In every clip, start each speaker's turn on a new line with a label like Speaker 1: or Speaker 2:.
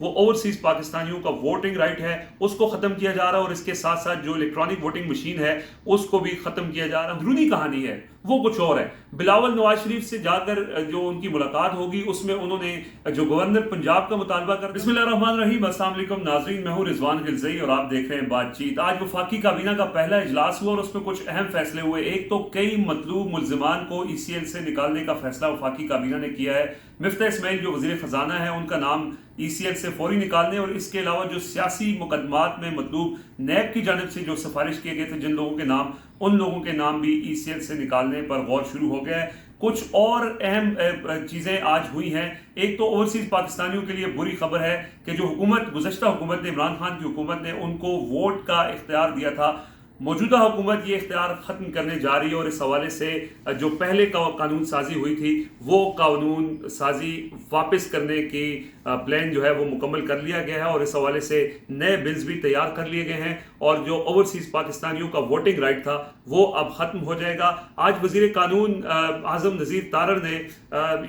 Speaker 1: वो ओवरसीज पाकिस्तानियों का वोटिंग राइट है उसको खत्म किया जा रहा है, और इसके साथ साथ जो इलेक्ट्रॉनिक वोटिंग मशीन है उसको भी खत्म किया जा रहा है। अंदरूनी कहानी है वो कुछ और है। बिलावल नवाज शरीफ से जाकर जो उनकी मुलाकात होगी उसमें उन्होंने जो गवर्नर पंजाब का मुतालबा कर। बिस्मिल्लाहिर्रहमानिर्रहीम, अस्सलाम वालेकुम नाज़रीन, मैं हूं रिजवान गिलज़ई और आप देख रहे हैं बातचीत। आज वफाकी काबीना का पहला इजलास हुआ और उसमें कुछ अहम फैसले हुए। एक तो कई मतलूब मुल्ज़िमान को ECL से निकालने का फैसला वफाकी काबीना ने किया है। मिफ्ता इस्माइल जो वज़ीर ख़जाना है उनका नाम ECL से फौरी निकालने, और इसके अलावा जो सियासी मुकदमात में मतलूब नैब की जानिब से जो सिफारिश किए गए थे जिन लोगों के नाम, उन लोगों के नाम भी ECL से निकालने पर गौर शुरू हो गया है। कुछ और अहम चीज़ें आज हुई हैं। एक तो ओवरसीज पाकिस्तानियों के लिए बुरी खबर है कि जो हुकूमत, गुज़श्ता हुकूमत ने, इमरान खान की हुकूमत ने उनको वोट का इख्तियार दिया था, मौजूदा हुकूमत ये इख्तियार ख़त्म करने जा रही है। और इस हवाले से जो पहले कानून साजी हुई थी वो कानून साजी वापस करने की प्लान जो है वो मुकम्मल कर लिया गया है, और इस हवाले से नए बिल्स भी तैयार कर लिए गए हैं। और जो ओवरसीज पाकिस्तानियों का वोटिंग राइट था वो अब ख़त्म हो जाएगा। आज वज़ीर कानून आज़म नज़ीर तारड़ ने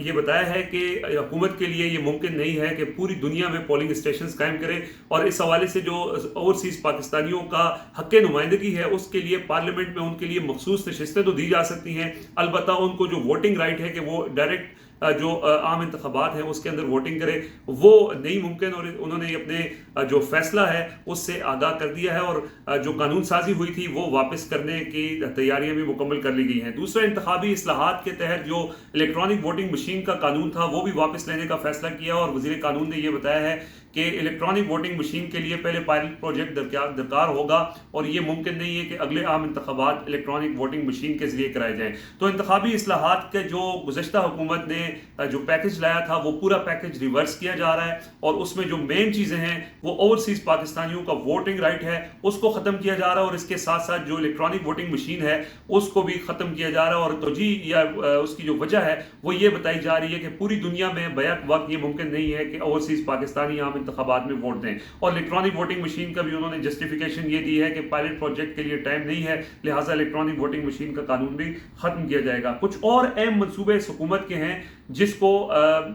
Speaker 1: ये बताया है कि हुकूमत के लिए ये मुमकिन नहीं है कि पूरी दुनिया में पोलिंग स्टेशन कायम करे, और इस हवाले से जो ओवरसीज पाकिस्तानियों का हक़ नुमाइंदगी है उसके लिए पार्लियामेंट में उनके लिए मखसूस नशिस्तें तो दी जा सकती हैं, अलबत्ता उनको जो वोटिंग राइट है कि वो डायरेक्ट जो आम इंतखाबात हैं उसके अंदर वोटिंग करे वो नहीं मुमकिन। और उन्होंने अपने जो फैसला है उससे आगाह कर दिया है, और जो कानून साजी हुई थी वो वापस करने की तैयारियां भी मुकम्मल कर ली गई हैं। दूसरा, इंतखाबी इस्लाहात के तहत जो इलेक्ट्रॉनिक वोटिंग मशीन का कानून था वो भी वापस लेने का फैसला किया, और वज़ीर कानून ने यह बताया है कि इलेक्ट्रॉनिक वोटिंग मशीन के लिए पहले पायलट प्रोजेक्ट दरकार होगा, और ये मुमकिन नहीं है कि अगले आम इंतखाबात इलेक्ट्रॉनिक वोटिंग मशीन के जरिए कराए जाएं। तो इंतखाबी इस्लाहात के जो गुज़श्ता हुकूमत ने जो पैकेज लाया था वो पूरा पैकेज रिवर्स किया जा रहा है, और उसमें जो मेन चीज़ें हैं वो ओवरसीज पाकिस्तानियों का वोटिंग राइट है उसको ख़त्म किया जा रहा है, और इसके साथ साथ जो इलेक्ट्रॉनिक वोटिंग मशीन है उसको भी ख़त्म किया जा रहा है। और तोजीह या उसकी जो वजह है वो ये बताई जा रही है कि पूरी दुनिया में बैक वक्त ये मुमकिन नहीं है कि ओवरसीज पाकिस्तानी आम इंतखाबात में वोट दें। और इलेक्ट्रॉनिक वोटिंग मशीन का भी उन्होंने जस्टिफिकेशन ये दी है कि पायलट प्रोजेक्ट के लिए टाइम नहीं है, लिहाजा इलेक्ट्रॉनिक वोटिंग मशीन का कानून भी खत्म किया जाएगा। कुछ और अहम मंसूबे इस हुकूमत के हैं जिसको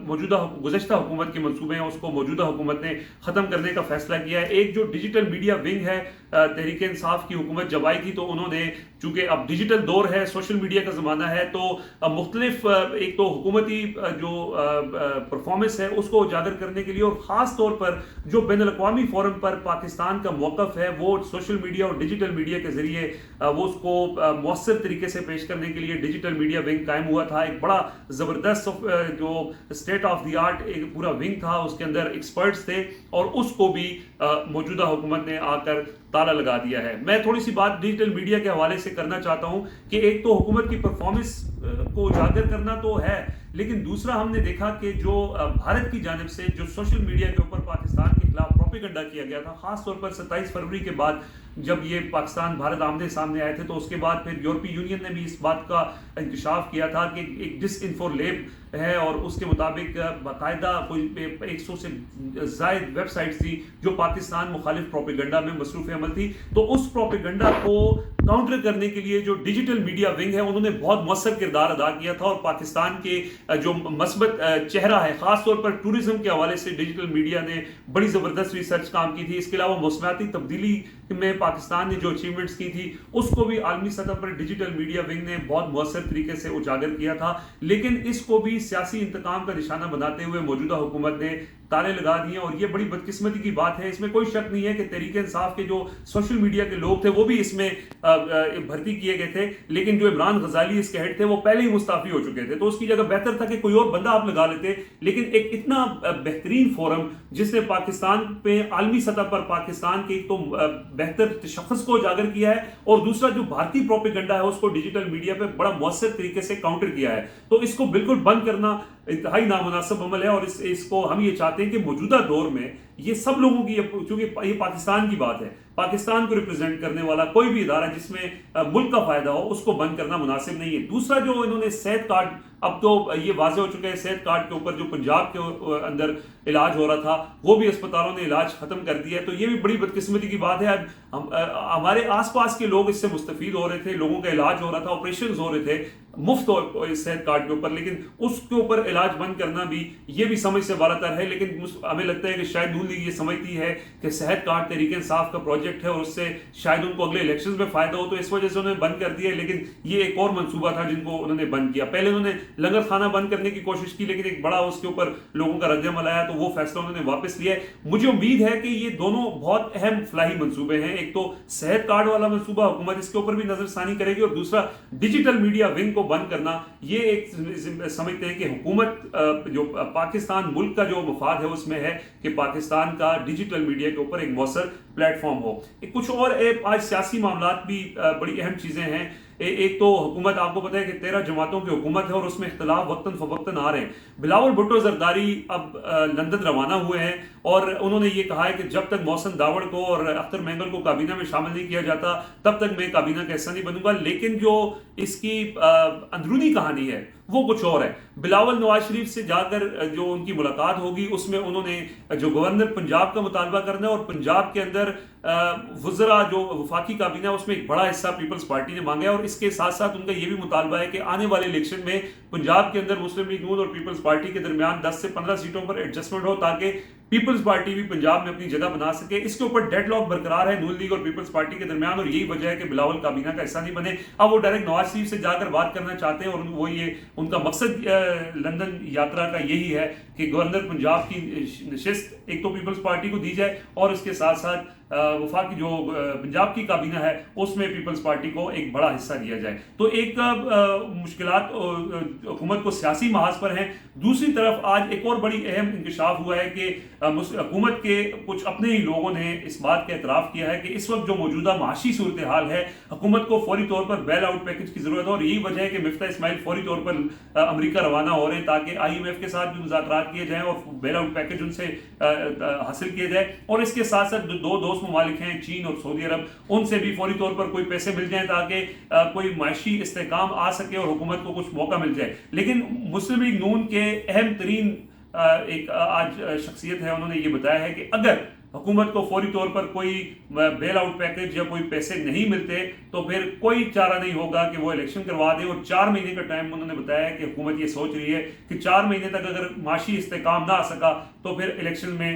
Speaker 1: मौजूदा गुज़श्ता हुकूमत के मंसूबे हैं उसको मौजूदा हुकूमत ने ख़त्म करने का फैसला किया है। एक जो डिजिटल मीडिया विंग है, तहरीक इंसाफ की हुकूमत जब आई थी तो उन्होंने, चूंकि अब डिजिटल दौर है, सोशल मीडिया का ज़माना है, तो मुख्तलिफ एक तो हुकूमती जो परफॉर्मेंस है उसको उजागर करने के लिए, और ख़ास तौर पर जो बैनुल-अक़वामी फ़ोरम पर पाकिस्तान का मौक़िफ़ है वो सोशल मीडिया और डिजिटल मीडिया के ज़रिए वो उसको मौसर तरीके से पेश करने के लिए डिजिटल मीडिया विंग कायम हुआ था। एक बड़ा ज़बरदस्त जो स्टेट ऑफ द आर्ट एक पूरा विंग था, उसके अंदर एक्सपर्ट्स थे, और उसको भी मौजूदा हुकूमत ने आकर ताला लगा दिया है। मैं थोड़ी सी बात डिजिटल मीडिया के हवाले से करना चाहता हूं कि एक तो हुकूमत की परफॉर्मेंस को उजागर करना तो है, लेकिन दूसरा हमने देखा कि जो भारत की जानिब से जो सोशल मीडिया के ऊपर पाकिस्तान के खिलाफ प्रोपेगेंडा किया गया था, खास तौर पर 27 फरवरी के बाद जब ये पाकिस्तान भारत आमने सामने आए थे, तो उसके बाद फिर यूरोपीय यूनियन ने भी इस बात का इंकशाफ किया था कि एक डिसइंफो लैब है, और उसके मुताबिक बाकायदा कोई 100 से ज़ायद वेबसाइट्स थी जो पाकिस्तान मुखालिफ प्रोपेगेंडा में मसरूफ़ अमल थी। तो उस प्रोपेगेंडा को काउंटर करने के लिए जो डिजिटल मीडिया विंग है उन्होंने बहुत मौसर किरदार अदा किया था, और पाकिस्तान के जो मस्बत चेहरा है, ख़ास तौर पर टूरिज़म के हवाले से डिजिटल मीडिया ने बड़ी ज़बरदस्त रिसर्च काम की थी। इसके अलावा मौसमियाती तब्दीली में पाकिस्तान ने जो अचीवमेंट्स की थी उसको भी आलमी सतह पर डिजिटल मीडिया विंग ने बहुत मौसर तरीके से उजागर किया था, लेकिन इसको भी सियासी इंतकाम का निशाना बनाते हुए मौजूदा हुकूमत ने ताले लगा दिए, और ये बड़ी बदकिस्मती की बात है। इसमें कोई शक नहीं है कि तहरीक इंसाफ के जो सोशल मीडिया के लोग थे वो भी इसमें भर्ती किए गए थे, लेकिन जो इमरान गजाली इसके हेड थे वो पहले ही मुस्ताफी हो चुके थे, तो उसकी जगह बेहतर था कि कोई और बंदा आप लगा लेते। लेकिन एक इतना बेहतरीन फोरम जिसने पाकिस्तान पे आलमी सतह पर पाकिस्तान के एक तो बेहतर शख्स को उजागर किया है, और दूसरा जो भारतीय प्रोपेगेंडा है उसको डिजिटल मीडिया पे बड़ा मौसर तरीके से काउंटर किया है, तो इसको बिल्कुल बंद करना इंतहाई नामुनासिब अमल है। और इसको हम ये चाहते हैं कि मौजूदा दौर में ये सब लोगों की, चूंकि ये पाकिस्तान की बात है, पाकिस्तान को रिप्रेजेंट करने वाला कोई भी इदारा जिसमें मुल्क का फायदा हो उसको बंद करना मुनासिब नहीं है। दूसरा जो इन्होंने सेहत कार्ड, अब तो ये वाज़ेह हो चुका है, सेहत कार्ड के ऊपर जो पंजाब के अंदर इलाज हो रहा था वो भी अस्पतालों ने इलाज खत्म कर दिया है। तो ये भी बड़ी बदकिस्मती की बात है। अब हमारे आसपास के लोग इससे मुस्तफीद हो रहे थे, लोगों का इलाज हो रहा था, ऑपरेशन हो रहे थे मुफ्त सेहत कार्ड के ऊपर, लेकिन उसके ऊपर इलाज बंद करना भी ये भी समझ से बालातर है। लेकिन हमें लगता है कि शायद नून लीग ये समझती है कि सेहत कार्ड तहरीक इंसाफ का प्रोजेक्ट है और उससे शायद उनको अगले इलेक्शंस में फायदा हो, तो इस वजह से उन्होंने बंद कर दिया। लेकिन ये एक और मंसूबा था जिनको उन्होंने बंद किया। पहले उन्होंने लंगर खाना बंद करने की कोशिश की, लेकिन एक बड़ा उसके ऊपर लोगों का रद्द-ए-अमल आया तो वो फैसला उन्होंने वापस लिया है। मुझे उम्मीद है कि ये दोनों बहुत अहम फलाही मंसूबे हैं। एक तो सेहत कार्ड वाला मंसूबा, हुकूमत इसके ऊपर भी नजरसानी करेगी, और दूसरा डिजिटल मीडिया विंग को बंद करना। ये एक समझते हैं कि हुकूमत जो पाकिस्तान मुल्क का जो मफाद है उसमें है कि पाकिस्तान का डिजिटल मीडिया के ऊपर एक मौसर प्लेटफॉर्म हो। कुछ और आज सियासी मामलात भी बड़ी अहम चीजें हैं। एक तो हुकूमत, आपको पता है कि 13 जमातों की हुकूमत है और उसमें इख्तलाफ वक्तन फवक्तन आ रहे हैं। बिलावल भुट्टो जरदारी अब लंदन रवाना हुए हैं और उन्होंने ये कहा है कि जब तक मोहसिन दावड़ को और अख्तर मेंगल को काबीना में शामिल नहीं किया जाता तब तक मैं काबीना का हिस्सा नहीं बनूंगा। लेकिन जो इसकी अंदरूनी कहानी है वो कुछ और है। बिलावल नवाज शरीफ से जाकर जो उनकी मुलाकात होगी उसमें उन्होंने जो गवर्नर पंजाब का मुतालबा करना है, और पंजाब के अंदर वज़रा जो वफाकी काबीना उसमें एक बड़ा हिस्सा पीपल्स पार्टी ने मांगा है। और इसके साथ साथ उनका ये भी मुतालबा है कि आने वाले इलेक्शन में पंजाब के अंदर मुस्लिम लीग नून और पीपल्स पार्टी के दरमियान 10 से 15 सीटों पर एडजस्टमेंट हो, ताकि पीपल्स पार्टी भी पंजाब में अपनी जगह बना सके। इसके ऊपर डेडलॉक बरकरार है नून लीग और पीपल्स पार्टी के दरमियान, और यही वजह है कि बिलावल काबीना का हिस्सा नहीं बने। अब वो डायरेक्ट नवाज शरीफ से जाकर बात करना चाहते हैं, और वो ये उनका मकसद लंदन यात्रा का यही है कि गवर्नर पंजाब की नशिस्त एक तो पीपल्स पार्टी को दी जाए, और इसके साथ साथ वफाकी जो पंजाब की काबीना है उसमें पीपल्स पार्टी को एक बड़ा हिस्सा दिया जाए। तो एक मुश्किलात हुकूमत को सियासी महाज पर हैं। दूसरी तरफ आज एक और बड़ी अहम इंकशाफ हुआ है कि हुकूमत के कुछ अपने ही लोगों ने इस बात का एतराफ़ किया है कि इस वक्त जो मौजूदा माशी सूरत हाल है, हुकूमत को फौरी तौर पर बेल आउट पैकेज की ज़रूरत है, और यही वजह है कि मिफ्ता इस्माइल फौरी तौर पर अमरीका रवाना हो रहे हैं ताकि IMF के साथ भी मुज़ाकरात किए जाएँ और बेल आउट पैकेज उनसे हासिल किया जाए। और इसके साथ साथ जो दो दोस्त ममालिक हैं चीन और सऊदी अरब, उनसे भी फौरी तौर पर कोई पैसे मिल जाएं ताकि कोई माशी इस्तेहकाम आ सके और हुकूमत को कुछ मौका मिल जाए। लेकिन मुस्लिम लीग नून के अहम तरीन एक आज शख्सियत है, उन्होंने ये बताया है कि अगर हुकूमत को फौरी तौर पर कोई बेल आउट पैकेज या कोई पैसे नहीं मिलते तो फिर कोई चारा नहीं होगा कि वो इलेक्शन करवा दे। और 4 महीने का टाइम उन्होंने बताया कि हुकूमत ये सोच रही है कि 4 महीने तक अगर माशी इस्तेकाम ना आ सका तो फिर इलेक्शन में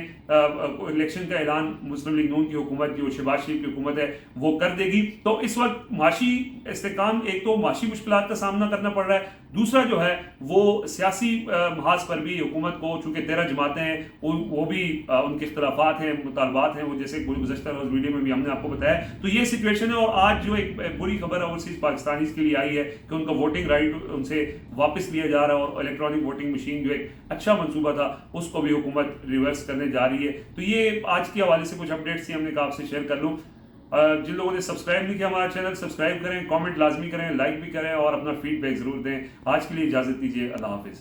Speaker 1: इलेक्शन का ऐलान मुस्लिम लीग नून की हुकूमत जो शहबाज शरीफ की हुकूमत है वो कर देगी। तो इस वक्त माशी इस्तेकाम, एक तो माशी मुश्किलात का सामना करना पड़ रहा है, दूसरा जो है वो सियासी महाज पर भी हुकूमत को, चूँकि 13 जमातें हैं वो भी उनके इख्तलाफात हैं, मुतालबात हैं, वो जैसे गुज़श्ता रोज़ वीडियो में भी हमने आपको बताया। तो ये सिचुएशन है। और आज जो एक बुरी खबर ओवरसीज पाकिस्तानीज़ के लिए आई है कि उनका वोटिंग राइट उनसे वापस लिया जा रहा है, और इलेक्ट्रॉनिक वोटिंग मशीन जो एक अच्छा मंसूबा था उसको भी हुकूमत रिवर्स करने जा रही है। तो ये आज के हवाले से कुछ अपडेट्स थी, हमने कहा आपसे शेयर कर लूँ। जिन लोगों ने सब्सक्राइब नहीं किया हमारा चैनल, सब्सक्राइब करें, कमेंट लाजमी करें, लाइक भी करें और अपना फीडबैक ज़रूर दें। आज के लिए इजाज़त दीजिए, अल्लाह हाफिज़।